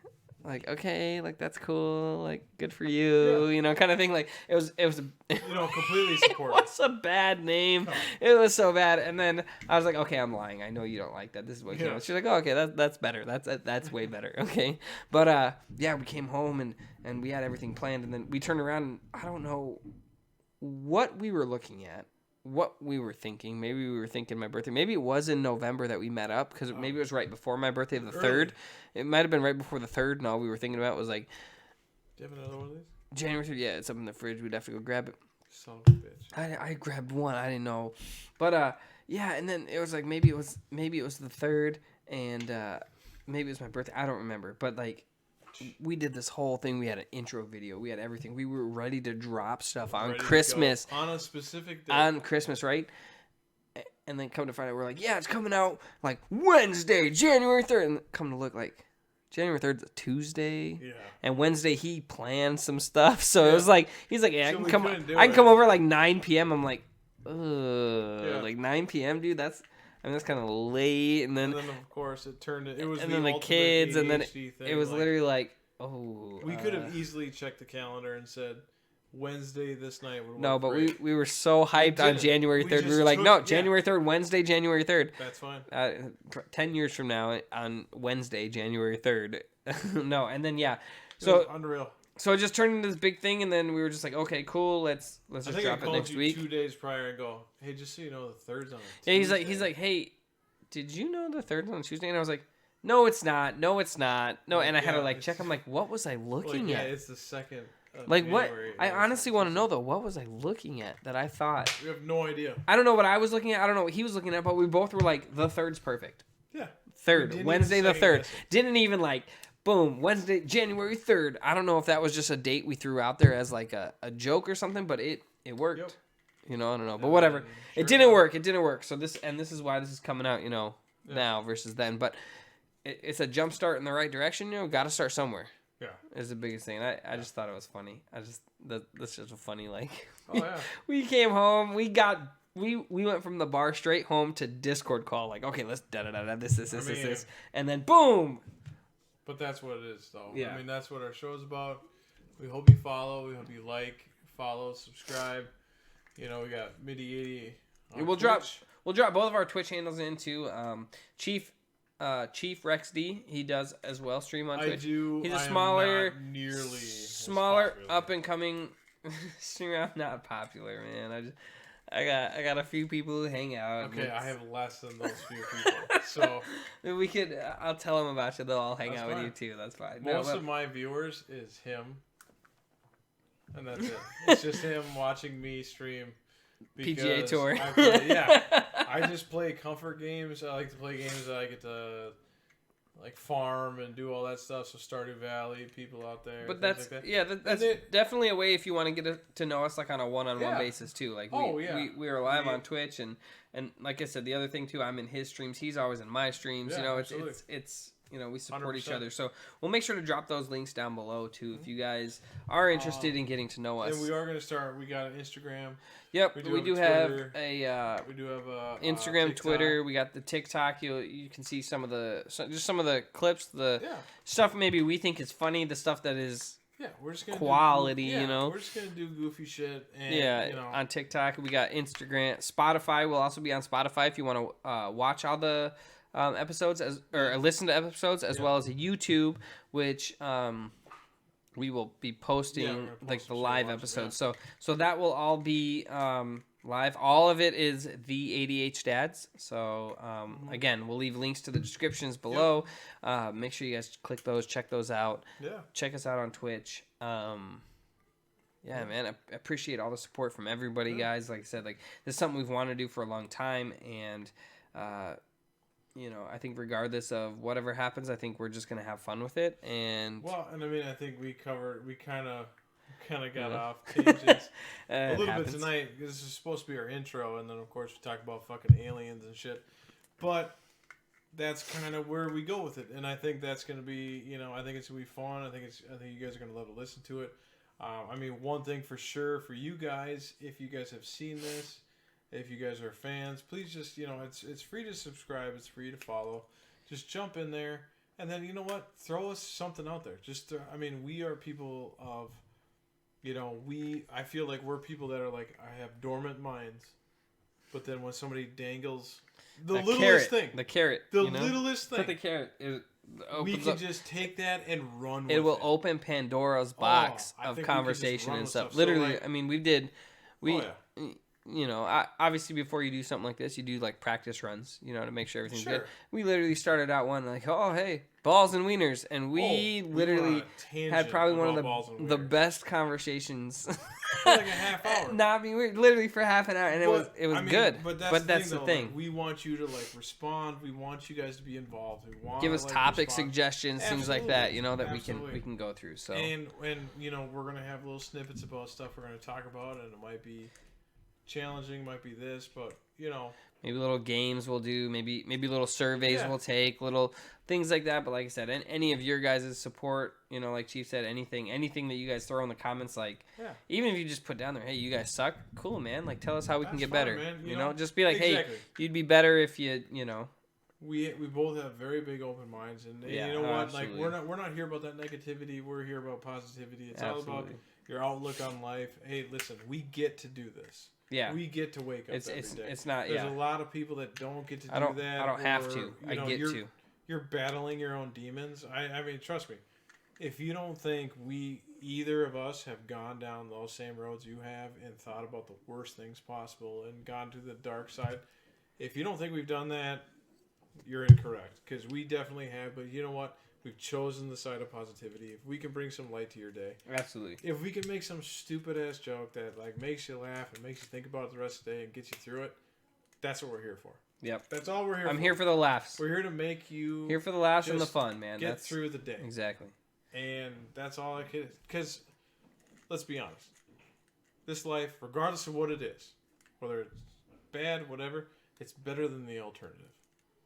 Like, okay, like that's cool, like good for you, you know, kind of thing. Like it was completely supportive. It was a bad name. No. It was so bad. And then I was like, okay, I'm lying. I know you don't like that. This is what came out. She's like, oh, okay, that's better. That's way better. Okay, but we came home and we had everything planned, and then we turned around and I don't know what we were looking at. What we were thinking. Maybe we were thinking my birthday. Maybe it was in November that we met up, because maybe it was right before my birthday, the 3rd. It might have been right before the 3rd. No, we were thinking about was like. Do you have another one of these? January 3rd. Yeah, it's up in the fridge. We'd have to go grab it. Son of a bitch. I grabbed one. I didn't know, but yeah. And then it was like maybe it was the 3rd, and maybe it was my birthday. I don't remember, but like. We did this whole thing. We had an intro video. We had everything. We were ready to drop stuff on Christmas. On a specific day. On Christmas, right? And then come to find out, we're like, yeah, it's coming out like Wednesday, January 3rd. And come to look, like, January 3rd is a Tuesday. Yeah. And Wednesday, he planned some stuff. So it was like, he's like, yeah, I can come over like 9 p.m. I'm like, ugh. Like 9 p.m., dude? That's kind of late, and then of course it turned. It was and then the kids, ADHD and then thing. It was literally like, oh. We could have easily checked the calendar and said Wednesday this night would work. No, but we were so hyped on January 3rd. We were like, no, January 3rd, Wednesday, January 3rd. That's fine. 10 years from now on Wednesday, January 3rd. No, and then so unreal. So it just turned into this big thing, and then we were just like, okay, cool, let's just drop it next week. 2 days prior and go, hey, just so you know, the 3rd's on a Tuesday. Yeah, he's like, hey, did you know the 3rd's on a Tuesday? And I was like, no, it's not. No, and I had to like check. I'm like, what was I looking at? Yeah, it's the 2nd. Like January, what? I honestly want to know though. What was I looking at that I thought? We have no idea. I don't know what I was looking at. I don't know what he was looking at. But we both were like, the 3rd's perfect. Yeah. 3rd, Wednesday the 3rd. Didn't even like. Boom, Wednesday, January 3rd. I don't know if that was just a date we threw out there as like a joke or something, but it worked. Yep. You know, I don't know. But whatever. Sure, it didn't work. It didn't work. So this is why this is coming out, you know, now versus then. But it's a jump start in the right direction, you know. Got to start somewhere. Yeah. Is the biggest thing. I just thought it was funny. That's just a funny, like. Oh, yeah. We came home. We went from the bar straight home to Discord call. Like, okay, let's this. And then boom. But that's what it is, though. Yeah. I mean, that's what our show's about. We hope you follow. We hope you like, follow, subscribe. You know, we got MIDI 80. We'll drop both of our Twitch handles into Chief Rex D. He does as well stream on Twitch. I do. He's a smaller up and coming streamer. I'm not popular, man. I got a few people who hang out. Okay, I have less than those few people. So we could. I'll tell them about you. They'll all hang That's out with fine. you too. That's fine. most of my viewers is him, and that's it. It's just him watching me stream. PGA Tour. I just play comfort games. I like to play games that I get to like farm and do all that stuff. So Stardew Valley, people out there. But that's that's definitely a way if you want to get to know us like on a one-on-one basis too. Like we are live on Twitch and like I said, the other thing too, I'm in his streams. He's always in my streams. Yeah, you know, absolutely. it's you know, we support 100%. each other. So we'll make sure to drop those links down below too if you guys are interested in getting to know us. And we are going to start. We got an Instagram. Yep, we do have we do have a Instagram, TikTok. Twitter. We got the TikTok. You can see some of the clips, the stuff maybe we think is funny, the stuff that is we're just gonna quality. You know, we're just gonna do goofy shit. And, on TikTok we got Instagram, Spotify. We'll also be on Spotify if you want to watch all the episodes or listen to episodes as well as a YouTube, which we will be posting like the live episodes. So that will all be live. All of it is the ADHDads. So again, we'll leave links to the descriptions below. Make sure you guys click those, check those out. Yeah. Check us out on Twitch. Man, I appreciate all the support from everybody, guys. Like I said, like this is something we've wanted to do for a long time, and I think regardless of whatever happens, I think we're just gonna have fun with it. And I mean, I think we kind of got off tangents a little bit tonight. This is supposed to be our intro, and then of course we talk about fucking aliens and shit. But that's kind of where we go with it, and I think that's gonna be, I think it's gonna be fun. I think you guys are gonna love to listen to it. I mean, one thing for sure for you guys, if you guys have seen this. If you guys are fans, please just, it's free to subscribe. It's free to follow. Just jump in there. And then, you know what? Throw us something out there. We are people of, I feel like we're people that are like, I have dormant minds. But then when somebody dangles the littlest thing. The carrot. The littlest thing. Put the carrot. We can just take that and run with it. It will open Pandora's box of conversation and stuff. Literally, obviously before you do something like this, you do like practice runs, to make sure everything's good. We literally started out one like, oh, hey, balls and wieners. And we literally had probably one of the best conversations. For like a half hour. Not being weird, literally for half an hour. And it was good. But that's the thing. Like, we want you to like respond. We want you guys to be involved. We want give us topic suggestions, things like that, that we can go through. So and we're gonna have little snippets about stuff we're gonna talk about, and it might be challenging, might be this, but maybe little games we'll do, maybe little surveys we'll take, little things like that. But like I said, any of your guys' support, like Chief said, anything that you guys throw in the comments, like even if you just put down there, hey, you guys suck, cool, man, like tell us how we can get better, man. Just be like, hey, you'd be better if you we both have very big open minds, and you know what, absolutely. Like we're not here about that negativity, we're here about positivity. It's all about your outlook on life. Hey, listen, we get to do this. Yeah, we get to wake up every day. It's not. There's a lot of people that don't get to do that. I don't have to. I get to. You're battling your own demons. I mean, trust me. If you don't think either of us have gone down those same roads you have and thought about the worst things possible and gone to the dark side, if you don't think we've done that, you're incorrect. Because we definitely have. But you know what? We've chosen the side of positivity. If we can bring some light to your day. Absolutely. If we can make some stupid-ass joke that like makes you laugh and makes you think about it the rest of the day and gets you through it, that's what we're here for. Yep. That's all we're here for. I'm here for the laughs. We're here to make you... Here for the laughs and the fun, man. Get through the day. Exactly. And that's all I could... Because, let's be honest. This life, regardless of what it is, whether it's bad, whatever, it's better than the alternative.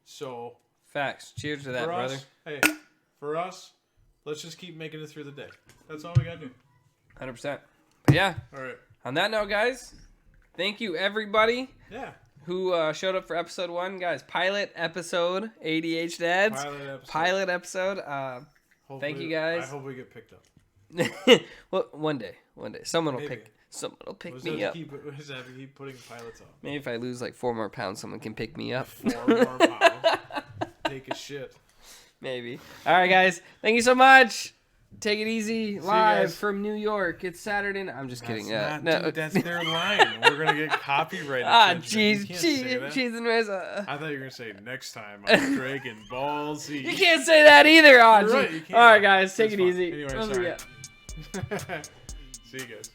So... Facts. Cheers to that, brother. Hey... For us, let's just keep making it through the day. That's all we gotta do. 100%. But yeah. All right. On that note, guys, thank you everybody. Yeah. Who showed up for episode 1, guys? Pilot episode, ADHDads. Pilot episode. Thank you guys. I hope we get picked up. Well, one day, someone will pick. Someone will pick me up. Keep putting pilots on. Maybe if I lose like 4 more pounds, someone can pick me up. 4 more pounds. Take a shit. Maybe. All right, guys. Thank you so much. Take it easy, you live guys. from New York. It's Saturday night. I'm just kidding. Yeah, Dude, that's their line. We're gonna get copyrighted. Jeez, cheese and reza. I thought you were gonna say next time on Dragon Ball Z. You can't say that either, You're right, you can't. All right, guys, take It's it fun. easy. Anyway, Oh, sorry. yeah. See you guys.